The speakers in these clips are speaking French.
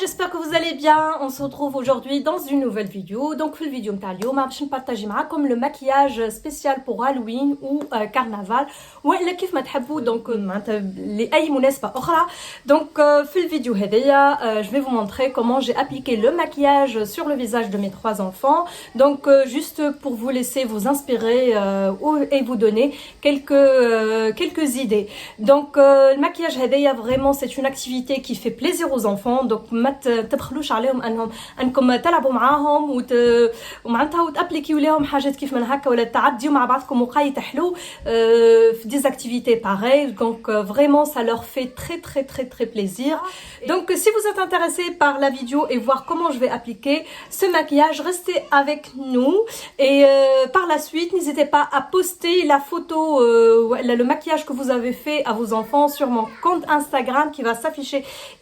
j'espère que vous allez bien. On se retrouve aujourd'hui dans une nouvelle vidéo. Donc, في الفيديو نتاع اليوم باش نبارطاجي معاكم le maquillage spécial pour Halloween ou carnaval ولا كيف ما تحبوا donc معناتها لأي مناسبة أخرى. Donc, في الفيديو هذيا je vais vous montrer comment j'ai appliqué le maquillage sur le visage de mes trois enfants. Donc, juste pour vous laisser vous inspirer et vous donner quelques idées. Donc, le maquillage هذيا vraiment c'est une activité qui fait plaisir aux enfants. Donc ما تبخلوش عليهم انكم تلعبوا معاهم ومعناتها وتابليكيو لهم حاجات كيف من هكا ولا تعديوا مع بعضكم وقايت حلو في des activités pareilles. Donc vraiment ça leur fait très plaisir. Donc si vous êtes intéressé par la vidéo et voir comment je vais appliquer ce maquillage, restez avec nous et par la suite n'hésitez pas à poster la photo le maquillage que vous avez fait à vos enfants sur mon compte Instagram qui va s'afficher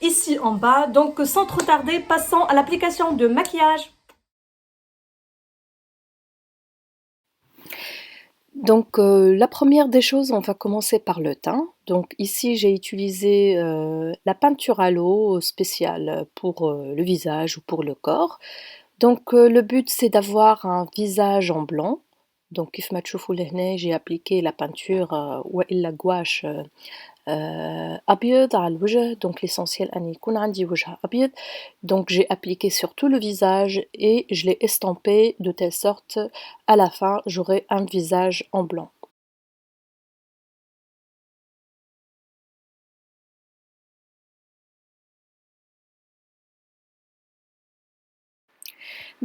ici en bas. Donc sans trop tarder, passons à l'application de maquillage. Donc la première des choses, on va commencer par le teint. Donc ici j'ai utilisé la peinture à l'eau spéciale pour le visage ou pour le corps. Donc le but c'est d'avoir un visage en blanc. Donc كيف ما تشوفوا لهنا j'ai appliqué la peinture وإلا gouache أبيض على الوجه. Donc l'essentiel أن يكون عندي وجه أبيض. Donc j'ai appliqué sur tout le visage et je l'ai estampé de telle sorte à la fin j'aurai un visage en blanc.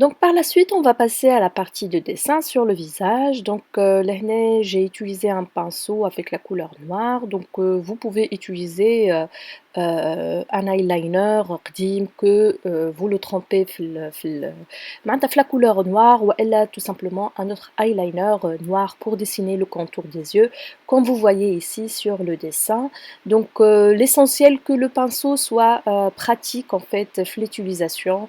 Donc par la suite, on va passer à la partie de dessin sur le visage. Donc là, j'ai utilisé un pinceau avec la couleur noire. Donc vous pouvez utiliser un eyeliner قديم que vous le trempez معناتها في la couleur noire ou elle a tout simplement un autre eyeliner noir pour dessiner le contour des yeux comme vous voyez ici sur le dessin. Donc l'essentiel que le pinceau soit pratique en fait في l'utilisation.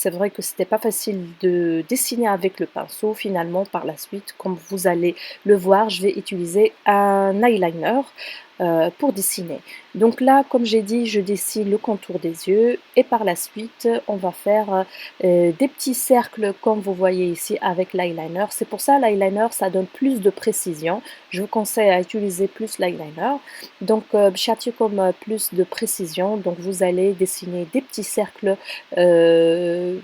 C'est vrai que c'était pas facile de dessiner avec le pinceau. Finalement par la suite, comme vous allez le voir, je vais utiliser un eyeliner pour dessiner. Donc là, comme j'ai dit, je dessine le contour des yeux et par la suite, on va faire des petits cercles comme vous voyez ici avec l'eyeliner. C'est pour ça l'eyeliner, ça donne plus de précision. Je vous conseille à utiliser plus l'eyeliner. Donc, comme plus de précision. Donc, vous allez dessiner des petits cercles, des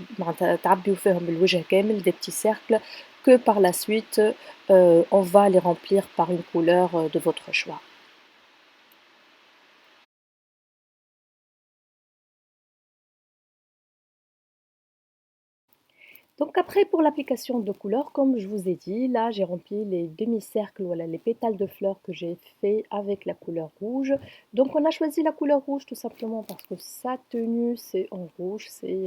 petits cercles que par la suite, on va les remplir par une couleur de votre choix. Donc après pour l'application de couleurs, comme je vous ai dit, là j'ai rempli les demi-cercles, voilà les pétales de fleurs que j'ai fait avec la couleur rouge. Donc on a choisi la couleur rouge tout simplement parce que sa tenue c'est en rouge, c'est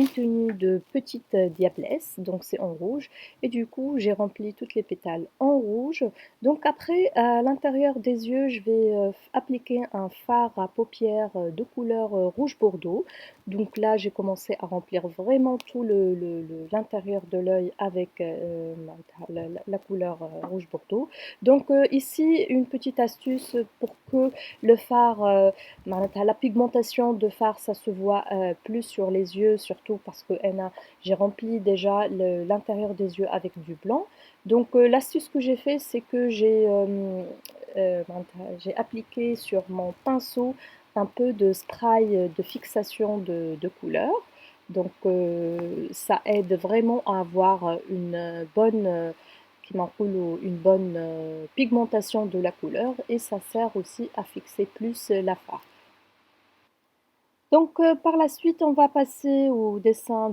une tenue de petite diablesse, donc c'est en rouge. Et du coup j'ai rempli toutes les pétales en rouge. Donc après à l'intérieur des yeux je vais appliquer un fard à paupières de couleur rouge bordeaux. Donc là, j'ai commencé à remplir vraiment tout l'intérieur de l'œil avec la couleur rouge bordeaux. Donc ici, une petite astuce pour que le fard, la pigmentation de fard, ça se voit plus sur les yeux, surtout parce que j'ai rempli déjà l'intérieur des yeux avec du blanc. Donc l'astuce que j'ai fait, c'est que j'ai appliqué sur mon pinceau un peu de spray de fixation de couleur. Donc ça aide vraiment à avoir une bonne une bonne pigmentation de la couleur et ça sert aussi à fixer plus la fard. Donc par la suite, on va passer au dessin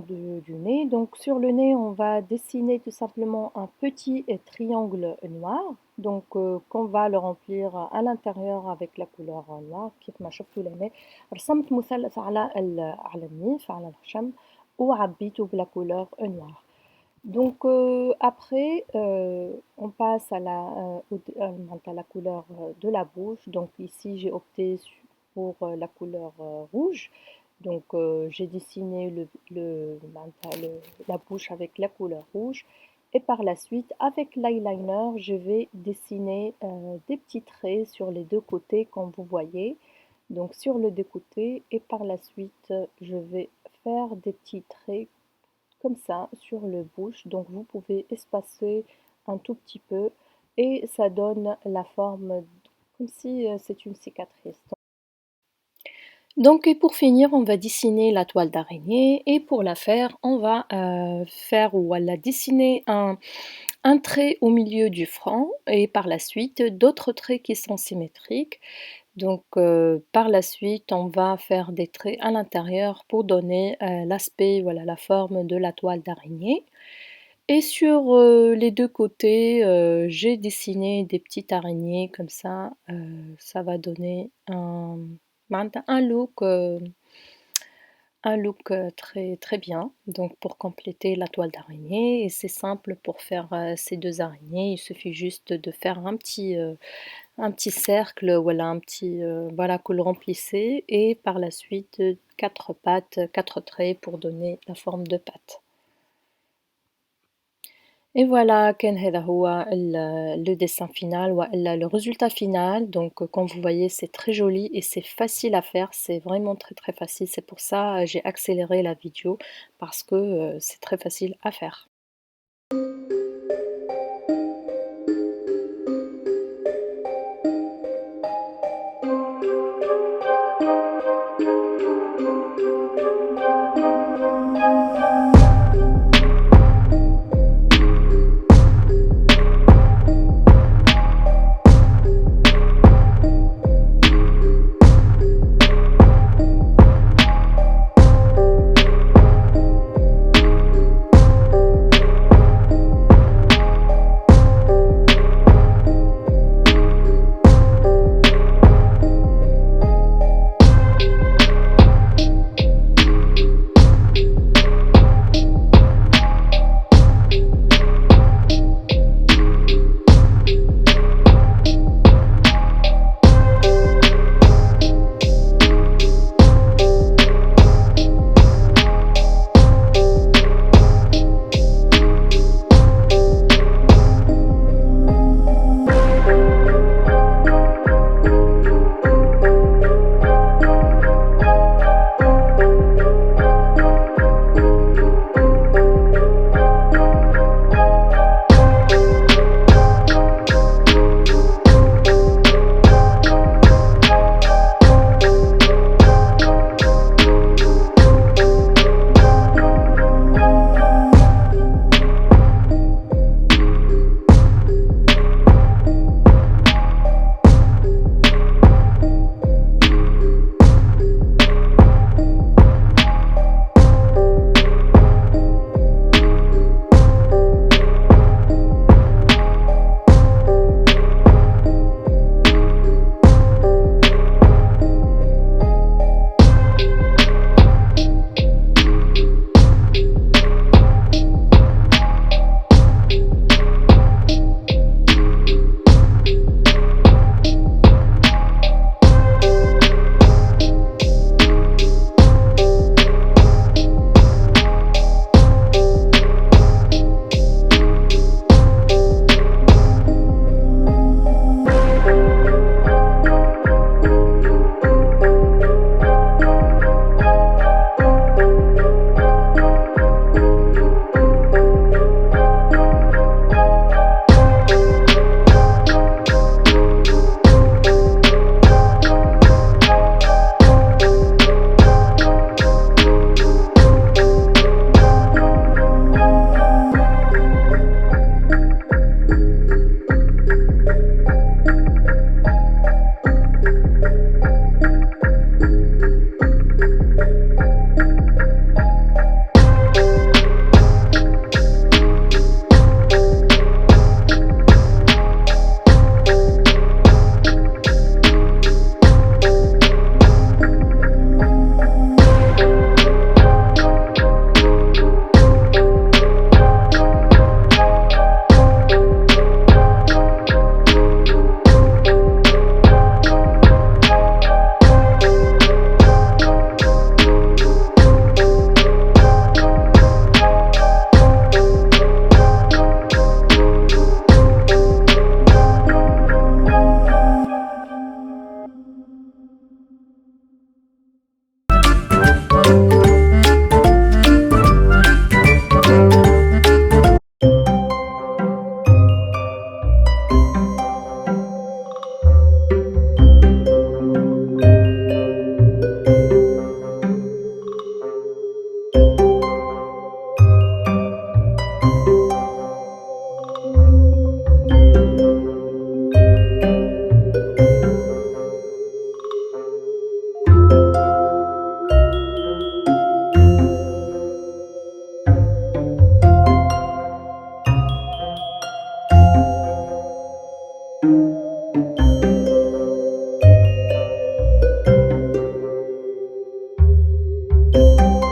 du nez. Donc sur le nez, on va dessiner tout simplement un petit triangle noir. Donc qu'on va le remplir à l'intérieur avec la couleur noire. كيف ما شفتوا لهنا رسمت مثلث على النيف على الخشم وعبيته بلا couleur noire. Donc après, on passe à la couleur de la bouche. Donc ici, j'ai opté pour la couleur rouge. Donc j'ai dessiné la bouche avec la couleur rouge. Et par la suite, avec l'eyeliner, je vais dessiner des petits traits sur les deux côtés, comme vous voyez. donc sur le découpé, et par la suite je vais faire des petits traits comme ça sur le bouche. Donc vous pouvez espacer un tout petit peu et ça donne la forme comme si c'est une cicatrice. Donc et pour finir, on va dessiner la toile d'araignée, et pour la faire, on va faire ou la dessiner un trait au milieu du front, et par la suite d'autres traits qui sont symétriques. Donc par la suite, on va faire des traits à l'intérieur pour donner l'aspect, voilà, la forme de la toile d'araignée. Et sur les deux côtés, j'ai dessiné des petites araignées comme ça va donner un look, très, très bien, donc pour compléter la toile d'araignée. Et c'est simple pour faire ces deux araignées, il suffit juste de faire un petit cercle, voilà, voilà, que le remplissez, et par la suite 4 pattes, 4 traits pour donner la forme de pattes. Et voilà, كان هذا هو le dessin final ولا le résultat final. Donc comme vous voyez, c'est très joli et c'est facile à faire, c'est vraiment très très facile. C'est pour ça j'ai accéléré la vidéo, parce que c'est très facile à faire. Salam.